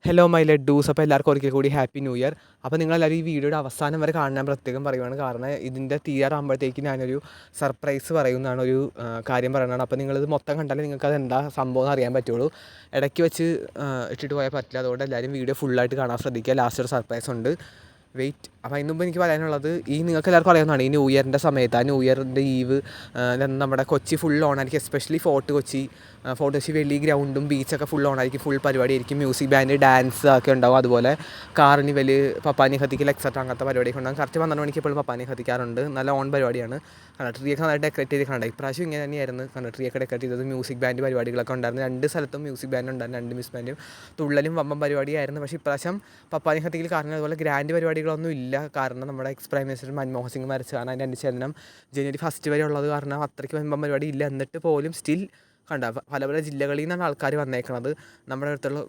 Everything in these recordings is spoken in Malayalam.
Hello my laddoos. അപ്പോൾ എല്ലാവർക്കും ഒരിക്കൽ കൂടി ഹാപ്പി ന്യൂ ഇയർ. അപ്പോൾ നിങ്ങളെല്ലാവരും ഈ വീഡിയോയുടെ അവസാനം വരെ കാണാൻ പ്രത്യേകം പറയുവാണ്. കാരണം ഇതിൻ്റെ തീരാറാകുമ്പോഴത്തേക്ക് ഞാനൊരു സർപ്രൈസ് പറയുന്നതാണ്, ഒരു കാര്യം പറയുന്നതാണ്. അപ്പോൾ നിങ്ങളിത് മൊത്തം കണ്ടാലേ നിങ്ങൾക്ക് അത് എന്താ സംഭവം എന്ന് അറിയാൻ പറ്റുള്ളൂ. ഇടയ്ക്ക് വെച്ച് ഇട്ടിട്ട് പോയാൽ പറ്റില്ല. അതുകൊണ്ട് എല്ലാവരും വീഡിയോ ഫുള്ളായിട്ട് കാണാൻ ശ്രദ്ധിക്കുക. ലാസ്റ്റ് ഒരു സർപ്രൈസ് ഉണ്ട്. വെയിറ്റ്. അപ്പോൾ അതിന് മുമ്പ് എനിക്ക് പറയാനുള്ളത്, നിങ്ങൾക്ക് എല്ലാവർക്കും അറിയാവുന്നതാണ്, ഈ ന്യൂ ഇയറിൻ്റെ സമയത്ത് ന്യൂ ഇയറിൻ്റെ ഈവ് നമ്മുടെ കൊച്ചി ഫുൾ ഓണായിരിക്കും. എസ്പെഷ്യലി ഫോർട്ട് കൊച്ചി വെള്ളി ഗ്രൗണ്ടും ബീച്ചൊക്കെ ഫുൾ ഓണായിരിക്കും. ഫുൾ പരിപാടിയായിരിക്കും. മ്യൂസിക് ബാൻഡ്, ഡാൻസ് ഒക്കെ ഉണ്ടാവും. അതുപോലെ കാർണിവൽ, പപ്പാനി കത്തിക്കൽ എക്സെട്ര അങ്ങനത്തെ പരിപാടിയൊക്കെ ഉണ്ടാകും. കറക്റ്റ് 12 മണിക്ക് എപ്പോഴും പപ്പാനി കത്തിക്കാറുണ്ട്. നല്ല ഓൺ പരിപാടിയാണ്. ട്രീയൊക്കെ നന്നായിട്ട് ഡെക്കറേറ്റ് ചെയ്തിട്ടുണ്ട്. ഇപ്രാവശ്യം ഇങ്ങനെ തന്നെയായിരുന്നു. ട്രീയൊക്കെ ഡെക്കറേറ്റ് ചെയ്തത്. മ്യൂസിക് ബാൻഡ് പരിപാടികളൊക്കെ ഉണ്ടായിരുന്നു. 2 സ്ഥലത്തും മ്യൂസിക് ബാൻഡ് ഉണ്ടായിരുന്നു. 2 മ്യൂസിക് ബാൻഡും തുള്ളലും വമ്പം പരിപാടിയായിരുന്നു. പക്ഷേ ഇപ്രാവശ്യം പപ്പാനി കത്തിക്കൽ കാരണം അതുപോലെ ഗ്രാൻഡ് പരിപാടികളൊന്നും ഇല്ല. കാരണം നമ്മുടെ X prime minister Manmohan Singh മരിച്ച കാരണം അതിൻ്റെ അനുശരണം ജനുവരി 1 വരെ ഉള്ളത് കാരണം അത്രയ്ക്ക് വമ്പം പരിപാടി ഇല്ല. എന്നിട്ട് പോലും സ്റ്റിൽ പല പല ജില്ലകളിൽ നിന്നാണ് ആൾക്കാർ വന്നേക്കുന്നത്. നമ്മുടെ അടുത്തുള്ള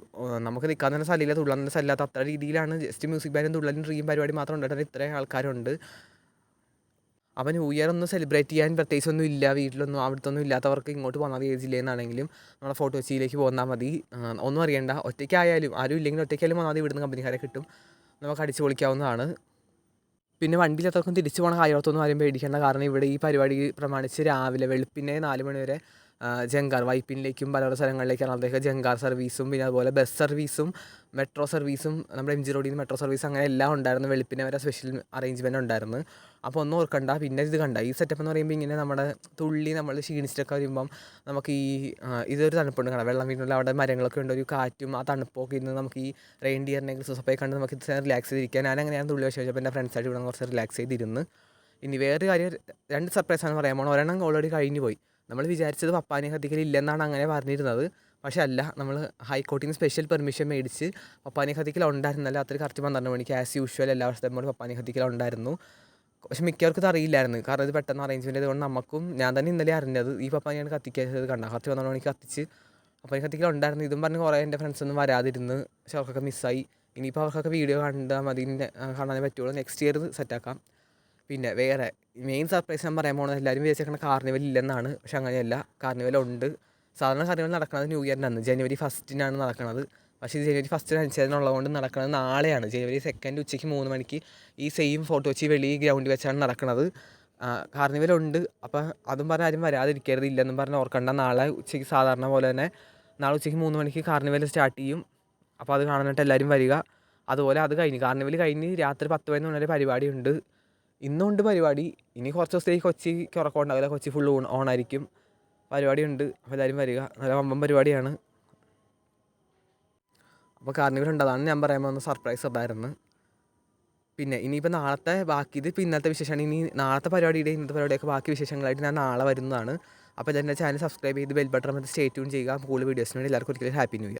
നമുക്ക് നിൽക്കാൻ തന്നെ സ്ഥലമില്ല, തുള്ളാൻ തന്നെ സ്ഥലമില്ലാത്ത അത്ര രീതിയിലാണ്. ജസ്റ്റ് മ്യൂസിക് ബാൻഡും തുള്ളലും ഡ്രീം പരിപാടി മാത്രം ഉണ്ടായിട്ട് ഇത്രയും ആൾക്കാരുണ്ട്. അപ്പോൾ ന്യൂ ഇയർ ഒന്ന് സെലിബ്രേറ്റ് ചെയ്യാൻ പ്രത്യേകിച്ചൊന്നും ഇല്ല. വീട്ടിലൊന്നും അവിടുത്തൊന്നും ഇല്ലാത്തവർക്ക് ഇങ്ങോട്ട് പോന്നാൽ മതി. ഏത് ജില്ലയിൽ നിന്നാണെങ്കിലും നമ്മുടെ ഫോർട്ട് കൊച്ചിയിലേക്ക് പോന്നാൽ മതി. ഒന്നും അറിയണ്ട. ഒറ്റയ്ക്കായാലും ആരും ഇല്ലെങ്കിൽ ഒറ്റയ്ക്കായാലും വന്നാൽ മതി. ഇവിടുന്ന് കമ്പനിക്കാരെ കിട്ടും. നമുക്ക് അടിച്ച് പൊളിക്കാവുന്നതാണ്. പിന്നെ വണ്ടിയിലെത്രക്കും തിരിച്ചു പോകണ കാര്യത്തൊന്നും ആരും പേടിക്കേണ്ട. കാരണം ഇവിടെ ഈ പരിപാടി പ്രമാണിച്ച് രാവിലെ വെളുപ്പിനെ 4 മണി വരെ ജങ്കാർ വൈപ്പിനിലേക്കും പല സ്ഥലങ്ങളിലേക്കാണ് അദ്ദേഹം ജങ്കാർ സർവീസും പിന്നെ അതുപോലെ ബസ് സർവീസും മെട്രോ സർവീസും നമ്മുടെ MG റോഡിൽ നിന്ന് മെട്രോ സർവീസ് അങ്ങനെ എല്ലാം ഉണ്ടായിരുന്നു. വെളുപ്പിനെ വരെ സ്പെഷ്യൽ അറേഞ്ച്മെൻറ്റ് ഉണ്ടായിരുന്നു. അപ്പോൾ ഒന്നും ഓർക്കണ്ട. പിന്നെ ഇത് കണ്ട ഈ സെറ്റപ്പ് എന്ന് പറയുമ്പോൾ ഇങ്ങനെ നമ്മുടെ നമ്മൾ ക്ഷീണിച്ചിട്ടൊക്കെ വരുമ്പം നമുക്ക് ഇതൊരു തണുപ്പുണ്ട് കാണാം. വെള്ളം വീട്ടിലുള്ള അവിടെ മരങ്ങളൊക്കെ ഉണ്ട്, ഒരു കാറ്റും ആ തണുപ്പൊക്കെ ഇരുന്ന് നമുക്ക് ഈ റെയിൻഡിയറിനെ ക്രിസ്മസൊക്കെ കണ്ട് നമുക്ക് റിലാക്സ് ചെയ്തിരിക്കാൻ. ഞാനങ്ങനെയാണ് തുള്ളി വെച്ചപ്പോൾ എൻ്റെ ഫ്രണ്ട്സായിട്ട് ഇവിടെ കുറച്ച് റിലാക്സ് ചെയ്തിരുന്ന്. ഇനി വേറൊരു കാര്യം, 2 സർപ്രൈസാണ് പറയാൻ പോകണം. ഒരെണ്ണം ഓൾറെഡി കഴിഞ്ഞു പോയി. നമ്മൾ വിചാരിച്ചത് പപ്പാനി കത്തിക്കൽ ഇല്ലെന്നാണ് അങ്ങനെ പറഞ്ഞിരുന്നത്. പക്ഷേ അല്ല, നമ്മൾ ഹൈക്കോടതിയിൽ നിന്ന് സ്പെഷ്യൽ പെർമിഷൻ മേടിച്ച് പപ്പാനി കത്തിക്കൽ ഉണ്ടായിരുന്നല്ല. അത്ര കറക്റ്റ് 12 മണിക്ക് ആസ് യൂഷ്വൽ എല്ലാ വർഷത്തെ പോലെ പപ്പാനി കത്തിക്കൽ ഉണ്ടായിരുന്നു. പക്ഷേ മിക്കവർക്കും ഇത് അറിയില്ലായിരുന്നു. കാരണം ഇത് പെട്ടെന്ന് അറേഞ്ച്മെൻറ്റ് ചെയ്തുകൊണ്ട് നമുക്കും ഞാൻ തന്നെ ഇന്നലെ അറിഞ്ഞത് ഈ പപ്പാനിയാണ് കത്തിക്കാത്തത്. കണ്ട കറക്റ്റ് 12 മണിക്ക് കത്തിച്ച് പപ്പാനി കത്തിക്കൽ ഉണ്ടായിരുന്നു. ഇതും പറഞ്ഞ് കുറേ എൻ്റെ ഫ്രണ്ട്സൊന്നും വരാതിരുന്ന്. പക്ഷേ അവർക്കൊക്കെ മിസ്സായി. ഇനിയിപ്പോൾ അവർക്കൊക്കെ വീഡിയോ കണ്ടാൽ മതി, കാണാനേ പറ്റുള്ളൂ. നെക്സ്റ്റ് ഇയർ സെറ്റാക്കാം. പിന്നെ വേറെ മെയിൻ സർപ്രൈസ് ഞാൻ പറയാൻ പോകുന്നത്, എല്ലാവരും വിചാരിച്ചേക്കണ കാർണിവൽ ഇല്ലെന്നാണ്. പക്ഷെ അങ്ങനെയല്ല, കാർണിവലുണ്ട്. സാധാരണ കാർണിവൽ നടക്കുന്നത് ന്യൂ ഇയറിൻ്റെ അന്ന് ജനുവരി 1 നടക്കുന്നത്. പക്ഷേ ഇത് ജനുവരി 1 അനുസരിച്ചുള്ളതുകൊണ്ട് നടക്കുന്നത് നാളെയാണ്. ജനുവരി 2 ഉച്ചയ്ക്ക് 3 മണിക്ക് ഈ സെയിം ഫോർട്ട് കൊച്ചി വെളി ഗ്രൗണ്ടിൽ വെച്ചാണ് നടക്കുന്നത്. കാർണിവലുണ്ട്. അപ്പോൾ അതും പറഞ്ഞാൽ ആരും വരാതിരിക്കരുത്. ഇല്ലെന്നും പറഞ്ഞ് ഓർക്കണ്ട. നാളെ ഉച്ചയ്ക്ക് സാധാരണ പോലെ തന്നെ നാളെ ഉച്ചയ്ക്ക് 3 മണിക്ക് കാർണിവൽ സ്റ്റാർട്ട് ചെയ്യും. അപ്പോൾ അത് കാണാനായിട്ട് എല്ലാവരും വരിക. അതുപോലെ അത് കഴിഞ്ഞ് കാർണിവൽ കഴിഞ്ഞ് രാത്രി 10 മണി വരെ പരിപാടിയുണ്ട്. ഇന്നുണ്ട് പരിപാടി. ഇനി കുറച്ച് ദിവസത്തേക്ക് കൊച്ചിക്ക് ഉറക്കം ഉണ്ടാവില്ല. കൊച്ചി ഫുൾ ഓണായിരിക്കും. പരിപാടിയുണ്ട്. അപ്പോൾ എല്ലാവരും വരിക. നല്ല വമ്പൻ പരിപാടിയാണ്. അപ്പോൾ കാർണിവലുണ്ട്. അതാണ് ഞാൻ പറയാൻ പോകുന്ന സർപ്രൈസ് ഉണ്ടായിരുന്നു. പിന്നെ ഇനിയിപ്പോൾ നാളത്തെ ബാക്കി ഇത് ഇന്നത്തെ വിശേഷമാണ്. ഇനി നാളത്തെ പരിപാടിയുടെ ഇന്നത്തെ പരിപാടിയൊക്കെ ബാക്കി വിശേഷങ്ങളായിട്ട് ഞാൻ നാളെ വരുന്നതാണ്. അപ്പോൾ എൻ്റെ ചാനൽ സബ്സ്ക്രൈബ് ചെയ്ത് ബെൽ ബട്ടൺ സ്റ്റേ ട്യൂൺ ചെയ്യുക. കൂടുതൽ വീഡിയോസിന് വേണ്ടി എല്ലാവർക്കും ഒരിക്കലും ഹാപ്പി ന്യൂ ഇയർ.